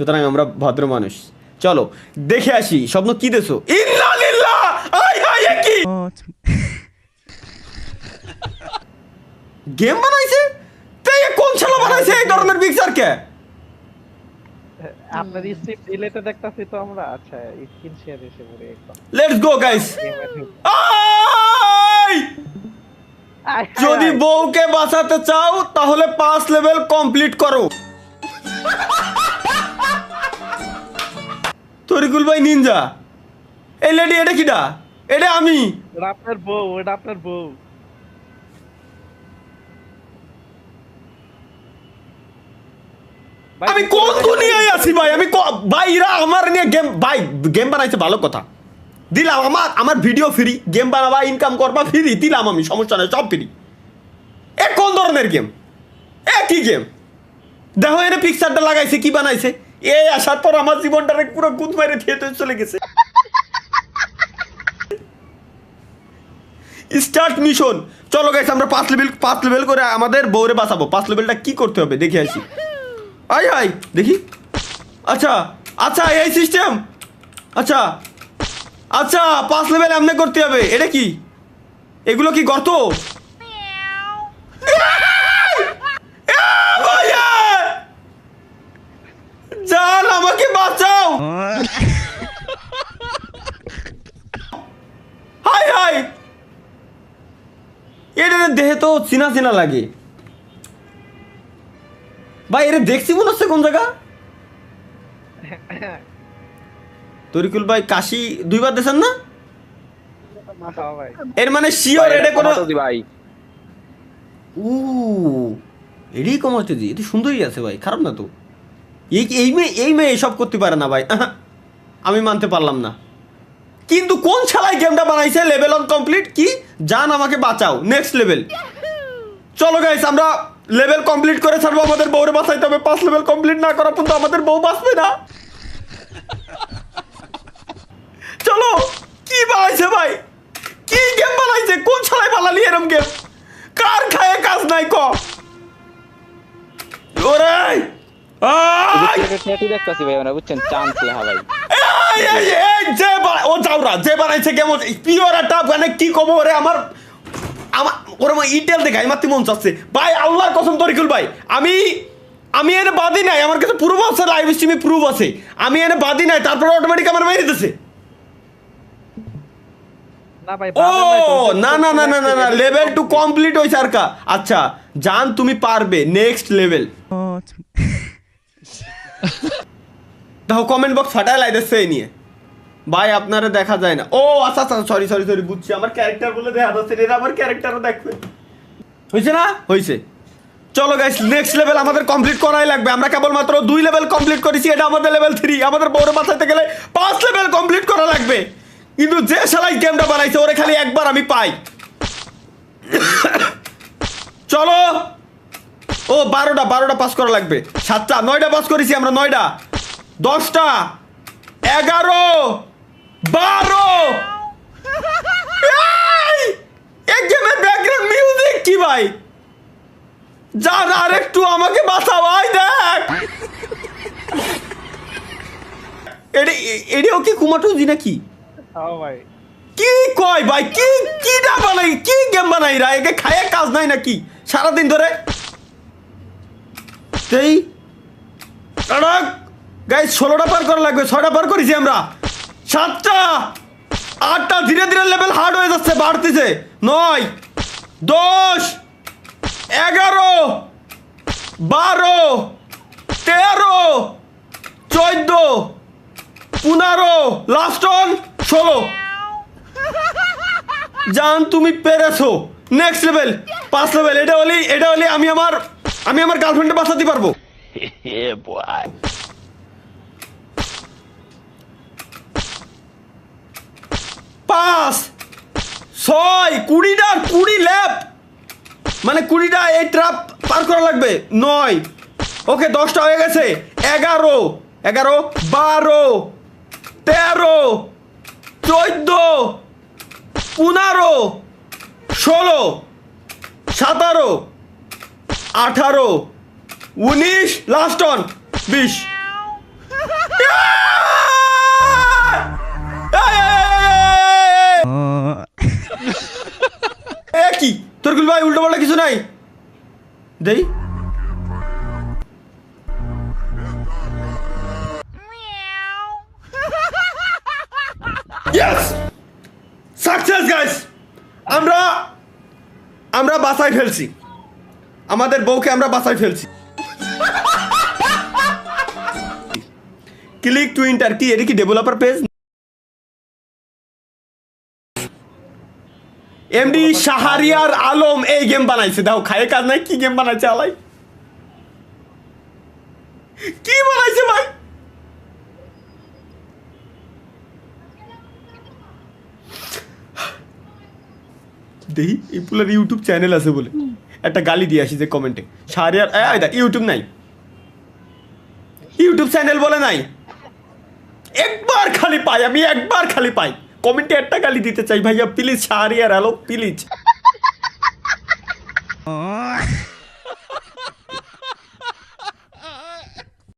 সুতরাং আমরা ভদ্র মানুষ। চলো দেখে আসি স্বপ্ন কি দেছো। ইন্নালিল্লাহ আই হাই কি গেম বানাইছে? তে কোন শালা বানাইছে এই ধরনের পিকচার কে? আপনার স্ক্রিপ্ট ডিলেটে দেখতাছি তো আমরা। আচ্ছা স্ক্রিন শেয়ার এসে পড়ে একদম। Let's go guys. যদি বউকে বাঁচাতে চাও তাহলে 5 লেভেল কমপ্লিট করো। তরিকুল ভাই নিনজা এই লেডি এটা কিডা? এটা আমি। এটা আপনার বউ, এটা আপনার বউ। আমি কোন দুনিয়ায় আছি ভাই? আমি ভাইরা আমার নিয়ে গেম ভাই গেম বানাইছে ভালো কথা দিলাম। আমার ভিডিও ফ্রি, গেম বানাবা ইনকাম করবা ফ্রি দিলাম আমি, সমস্যা নাই সব ফ্রি। এ কোন ধরনের গেম? কি গেম? দেখো এর পিকচারটা লাগাইছে কি বানাইছে। এই আসার পর আমার জীবনটারে পুরো গুদ মাইরে থিয়েতে চলে গেছে। Start mission. চলো গাইস আমরা 5 লেভেল করে আমাদের বউরে বাঁচাবো। 5 লেভেলটা কি করতে হবে দেখে আসি। আই হাই দেখি। আচ্ছা আচ্ছা এই সিস্টেম। আচ্ছা আচ্ছা 5 লেভেল এমনি করতে হবে। এটা কি? এগুলো কি গর্ত? জান আমাকে বাঁচাও। হাই হাই এটা দেহে তো চিনা চিনা লাগে ভাই। এর দেখছি মনে হচ্ছে কোন জায়গা। তরিকুল ভাই কাশি 2 বার দিয়েছেন না? এর মানে শিওর এটা কোন ভাই। এটাই কমাতে দি। এটা সুন্দরই আছে ভাই, খারাপ না তো। এই মেয়ে এসব করতে পারে না ভাই। আমি মানতে পারলাম না। কিন্তু কোন শালায় গেমটা বানাইছে? লেভেল অন কমপ্লিট কি? জান আমাকে বাঁচাও নেক্সট লেভেল। চলো গাইস আমরা লেভেল কমপ্লিট করে ছাড়বো। আমাদের বউরে বাঁচাইতে হবে। 5 লেভেল কমপ্লিট না করা পর্যন্ত আমাদের বউ বাঁচবে না। চলো কি বানাইছে ভাই? কি গেম বানাইছে? কোন শালায় বানালি এরকম গেম? কার খায় কাজ নাই ক? ওরে দেখতেছি ভাই আমরা, বুঝছেন চান্স লেখা ভাই। ও যাওরা যে বানাইছে গেম পিওর একটা মানে কি কব ওরে আমার ওরে ইটেল দেখাই মারতে মন চাচ্ছে ভাই। আল্লাহর কসম তরিকুল ভাই আমি এনে বাদি নাই। আমার কাছে প্রুফ আছে, লাইভ স্ট্রিমে প্রুফ আছে। আমি এনে বাদি নাই, তারপরে অটোমেটিক আমার মেরে দিতেছে। ও না না না না না না লেভেল 2 কমপ্লিট হইছে আর কা। আচ্ছা জান তুমি পারবে নেক্সট লেভেল। দেখো কমেন্ট বক্স ফাটায় লাইতেছে এই নিয়ে ভাই। আপনারা দেখা যায় না। ও আচ্ছা আচ্ছা সরি সরি সরি বুঝছি। আমার ক্যারেক্টার বলে দেখা যাচ্ছে। এরা আমার ক্যারেক্টারও দেখবে। হয়েছে না? হয়েছে। চলো গাইস নেক্সট লেভেল আমাদের কমপ্লিট করাই লাগবে। আমরা কেবলমাত্র 2 লেভেল কমপ্লিট করেছি। এটা আমাদের লেভেল 3। আমাদের বউরে বাঁচাইতে গেলে 5 লেভেল কমপ্লিট করা লাগবে। কিন্তু যে শালাই গেমটা বানাইছে ওরে খালি একবার আমি পাই। চলো ও 12টা পাস করা লাগবে। 7টা 9টা পাস করেছি আমরা। 9টা 10টা 11 12 এই গেমের ব্যাকগ্রাউন্ড মিউজিক কি ভাই? জান আর একটু আমাকে বাঁচাও। আই দেখ এটাও কি কুমাটুজি নাকি? ভাই কি কয় ভাই? কি না বানাই? কি গেম বানাই রা? একে খায় কাজ নাই নাকি সারাদিন ধরে? সেই গাইস 16টা পার করা লাগবে। 6টা পার করেছি আমরা। 7টা 8টা ধীরে ধীরে লেভেল হার্ড হয়ে যাচ্ছে, বাড়তেছে। 9 10 11 12 13 14 15 লাস্ট অন 16। জান তুমি পেরেছো। Next level 5 level. এটা হলে আমি আমার গার্লফ্রেন্ডে বাঁচাতে পারবো। 5 6 20 ল্যাপ মানে 20টা এই ট্রাপ পার করা লাগবে। 9 ওকে 10টা হয়ে গেছে। 11 12 13 14 15 16 17 18 19 লাস্ট অন 20। দেই ইয়েস সাকসেস গাইস আমরা আমরা বাসায় ফেলছি আমাদের বউকে আমরা বাসায় ফেলছি ক্লিক টু এন্টার কি এটা কি developer page MD Shahriar Alam এই গেম বানাইছে দাও খায় কাজ নাই কি গেম বানাইছে আলাই কি বানাইছে ভাই দেখি এই পুলার ইউটিউব চ্যানেল আছে বলে একটা গালি দিয়ে আসি যে কমেন্টে শাহরিয়ার ইউটিউব নাই ইউটিউব চ্যানেল বলে নাই একবার খালি পাই আমি একবার খালি পাই কমেন্টে একটা গালি দিতে চাই ভাইয়া প্লিজ শাহরিয়ার আলম প্লিজ